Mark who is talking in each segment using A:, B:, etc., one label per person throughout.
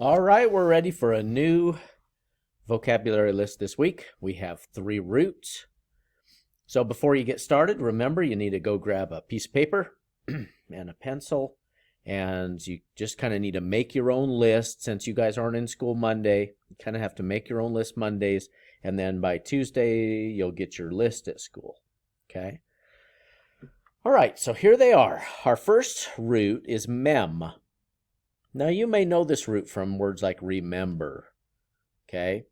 A: All right, we're ready for a new vocabulary list this week. We have 3 roots. So before you get started, remember you need to go grab a piece of paper and a pencil, and you just kind of need to make your own list. Since you guys aren't in school Monday, you kind of have to make your own list Mondays, and then by Tuesday, you'll get your list at school, okay? All right, so here they are. Our first root is mem. Now, you may know this root from words like remember, okay?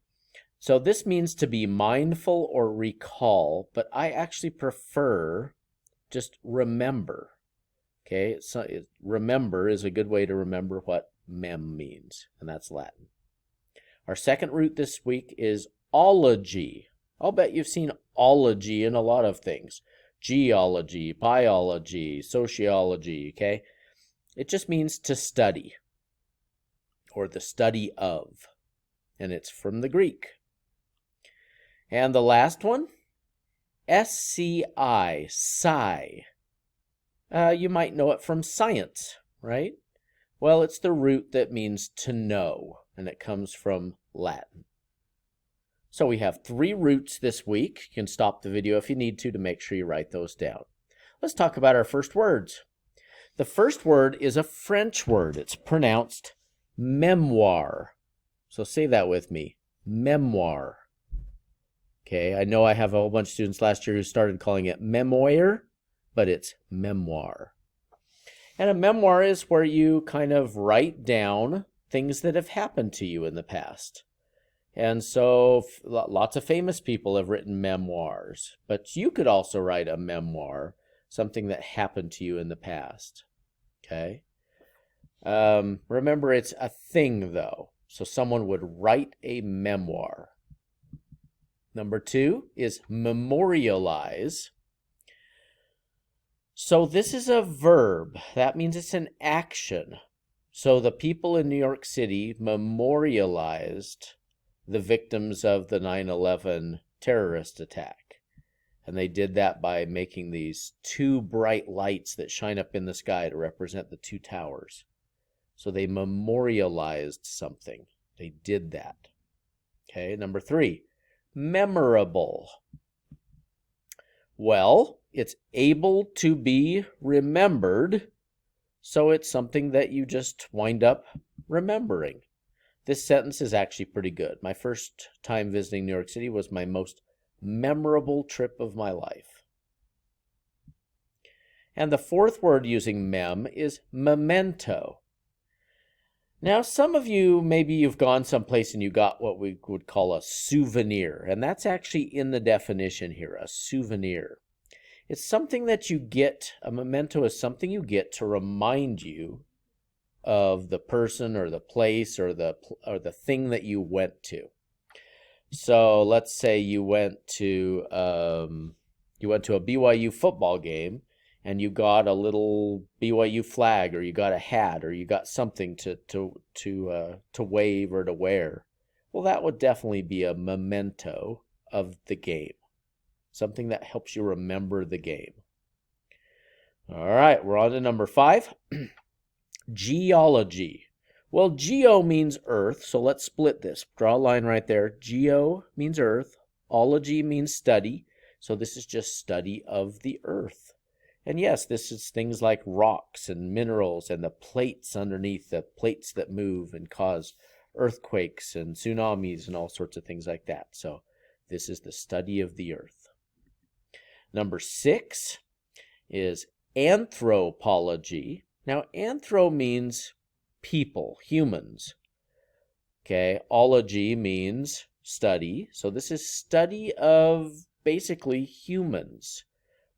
A: So this means to be mindful or recall, but I actually prefer just remember, okay? Remember is a good way to remember what mem means, and that's Latin. Our second root this week is ology. I'll bet you've seen ology in a lot of things. Geology, biology, sociology, okay? It just means to study, or the study of, and it's from the Greek. And the last one, SCI, psi. You might know it from science, right? Well, it's the root that means to know, and it comes from Latin. So we have 3 roots this week. You can stop the video if you need to make sure you write those down. Let's talk about our first words. The first word is a French word. It's pronounced memoir. So say that with me, memoir. Okay, I know I have a whole bunch of students last year who started calling it memoir, but it's memoir. And a memoir is where you kind of write down things that have happened to you in the past. And so lots of famous people have written memoirs, but you could also write a memoir, something that happened to you in the past. Okay? Remember, it's a thing, though. So someone would write a memoir. Number 2 is memorialize. So this is a verb. That means it's an action. So the people in New York City memorialized the victims of the 9/11 terrorist attack. And they did that by making these 2 bright lights that shine up in the sky to represent the 2 towers. So they memorialized something. They did that. Okay, number 3, memorable. Well, it's able to be remembered, so it's something that you just wind up remembering. This sentence is actually pretty good. My first time visiting New York City was my most memorable trip of my life. And the 4th word using mem is memento. Now, some of you, maybe you've gone someplace and you got what we would call a souvenir, and that's actually in the definition here, a souvenir. It's something that you get, a memento is something you get to remind you of the person or the place or the thing that you went to. So let's say you went to a BYU football game, and you got a little BYU flag, or you got a hat, or you got something to wave or to wear. Well, that would definitely be a memento of the game, something that helps you remember the game. All right, we're on to number 5. Geology. Well, geo means earth, so let's split this. Draw a line right there. Geo means earth. Ology means study. So this is just study of the earth. And yes, this is things like rocks and minerals and the plates underneath, the plates that move and cause earthquakes and tsunamis and all sorts of things like that. So this is the study of the earth. Number 6 is anthropology. Now, anthro means people, humans. Okay, ology means study. So this is study of basically humans,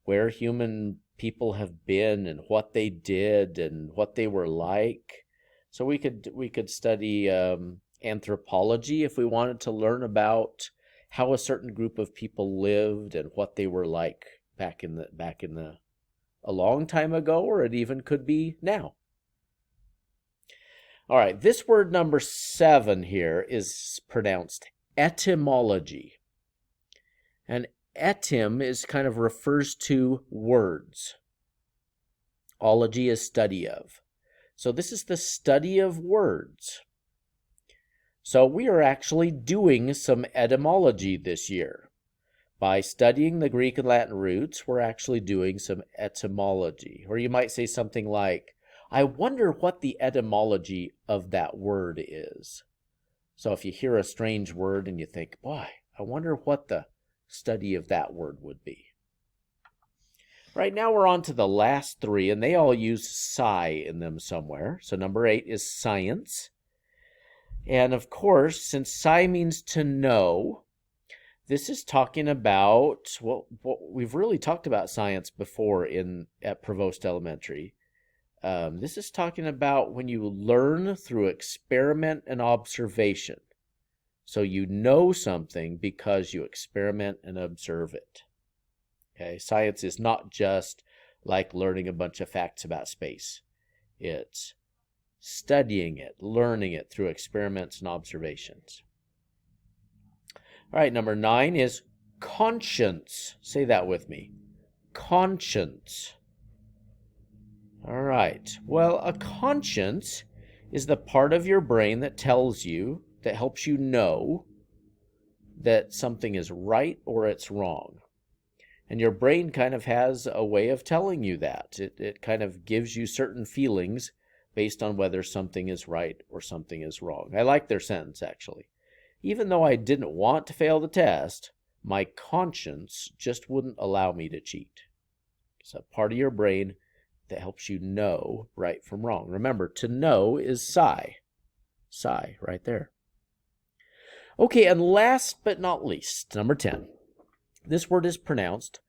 A: where human people have been and what they did and what they were like. So we could study anthropology if we wanted to learn about how a certain group of people lived and what they were like back in the a long time ago, or it even could be now. All right, this word number 7 here is pronounced etymology. And etym is kind of refers to words. Ology is study of. So this is the study of words. So we are actually doing some etymology this year. By studying the Greek and Latin roots, we're actually doing some etymology. Or you might say something like, I wonder what the etymology of that word is. So if you hear a strange word and you think, boy, I wonder what the study of that word would be. Right now we're on to the last three, and they all use sci in them somewhere. So number 8 is science. And of course, since sci means to know, this is talking about, well, we've really talked about science before at Provost Elementary. This is talking about when you learn through experiment and observation. So you know something because you experiment and observe it. Okay, science is not just like learning a bunch of facts about space. It's studying it, learning it through experiments and observations. All right, number 9 is conscience. Say that with me. Conscience. All right. Well, a conscience is the part of your brain that tells you, that helps you know that something is right or it's wrong. And your brain kind of has a way of telling you that. It kind of gives you certain feelings based on whether something is right or something is wrong. I like their sentence, actually. Even though I didn't want to fail the test, my conscience just wouldn't allow me to cheat. It's a part of your brain that helps you know right from wrong. Remember, to know is psi. Psi, right there. Okay, and last but not least, number 10. This word is pronounced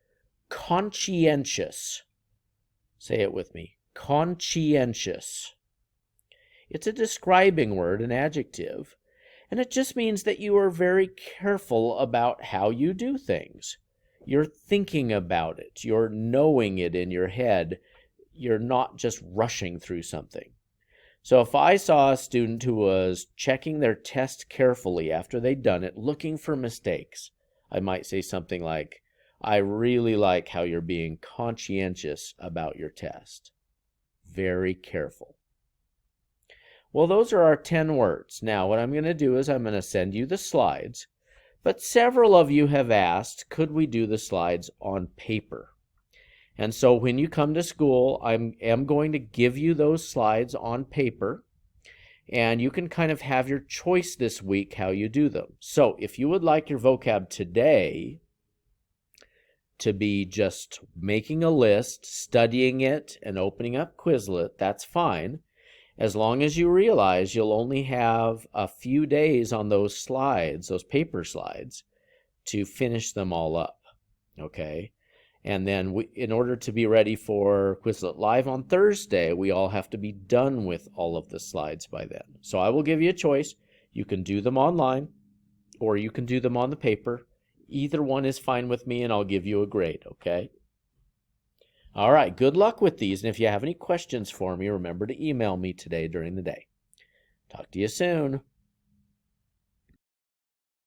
A: conscientious. Say it with me. Conscientious. It's a describing word, an adjective, and it just means that you are very careful about how you do things. You're thinking about it. You're knowing it in your head. You're not just rushing through something. So if I saw a student who was checking their test carefully after they'd done it, looking for mistakes, I might say something like, I really like how you're being conscientious about your test. Very careful. Well, those are our 10 words. Now, what I'm going to do is I'm going to send you the slides, but several of you have asked, could we do the slides on paper? And so when you come to school, I am going to give you those slides on paper, and you can kind of have your choice this week how you do them. So if you would like your vocab today to be just making a list, studying it, and opening up Quizlet, that's fine, as long as you realize you'll only have a few days on those slides, those paper slides, to finish them all up, okay? And then in order to be ready for Quizlet Live on Thursday, we all have to be done with all of the slides by then. So I will give you a choice. You can do them online, or you can do them on the paper. Either one is fine with me, and I'll give you a grade, okay? All right, good luck with these. And if you have any questions for me, remember to email me today during the day. Talk to you soon.